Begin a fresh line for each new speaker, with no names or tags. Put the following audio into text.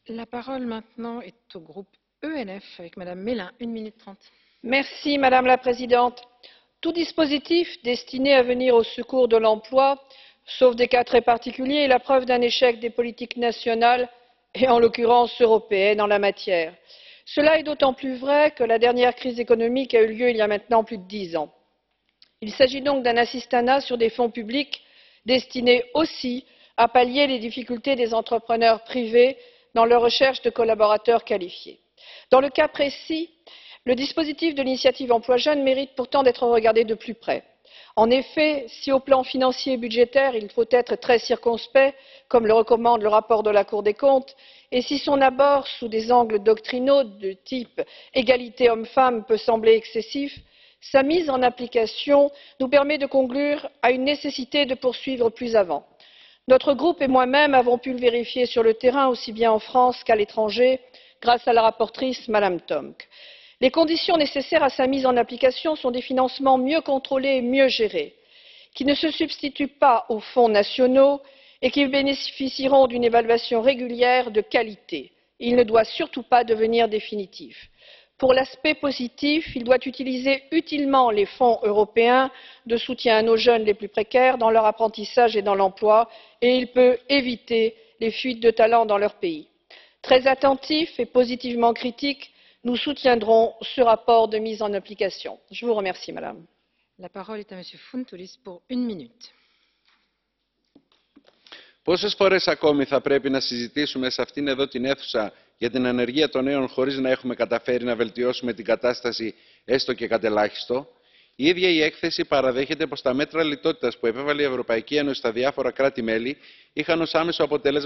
La parole maintenant est au groupe ENF avec Madame Mélin, 1 minute 30.
Merci, Madame la Présidente. Tout dispositif destiné à venir au secours de l'emploi, sauf des cas très particuliers, est la preuve d'un échec des politiques nationales et en l'occurrence européennes en la matière. Cela est d'autant plus vrai que la dernière crise économique a eu lieu il y a maintenant plus de 10 ans. Il s'agit donc d'un assistanat sur des fonds publics destiné aussi à pallier les difficultés des entrepreneurs privés dans leur recherche de collaborateurs qualifiés. Dans le cas précis, le dispositif de l'initiative emploi jeunes mérite pourtant d'être regardé de plus près. En effet, si au plan financier et budgétaire il faut être très circonspect, comme le recommande le rapport de la Cour des comptes, et si son abord sous des angles doctrinaux de type égalité hommes femmes peut sembler excessif, sa mise en application nous permet de conclure à une nécessité de poursuivre plus avant. Notre groupe et moi-même avons pu le vérifier sur le terrain, aussi bien en France qu'à l'étranger, grâce à la rapporteure Madame Tomc. Les conditions nécessaires à sa mise en application sont des financements mieux contrôlés et mieux gérés, qui ne se substituent pas aux fonds nationaux et qui bénéficieront d'une évaluation régulière de qualité. Il ne doit surtout pas devenir définitif. Pour l'aspect positif, il doit utiliser utilement les fonds européens de soutien à nos jeunes les plus précaires dans leur apprentissage et dans l'emploi, et il peut éviter les fuites de talents dans leur pays. Très attentifs et positivement critiques, nous soutiendrons ce rapport de mise en application. Je vous remercie, Madame.
La parole est à Monsieur Fontoulis pour 1 minute.
Πόσες φορές ακόμη θα πρέπει να συζητήσουμε σε αυτήν εδώ την αίθουσα για την ανεργία των νέων χωρίς να έχουμε καταφέρει να βελτιώσουμε την κατάσταση έστω και κατ' ελάχιστο? Η ίδια η έκθεση παραδέχεται πως τα μέτρα λιτότητας που επέβαλε η Ευρωπαϊκή Ένωση στα διάφορα κράτη-μέλη είχαν ως άμεσο αποτέλεσμα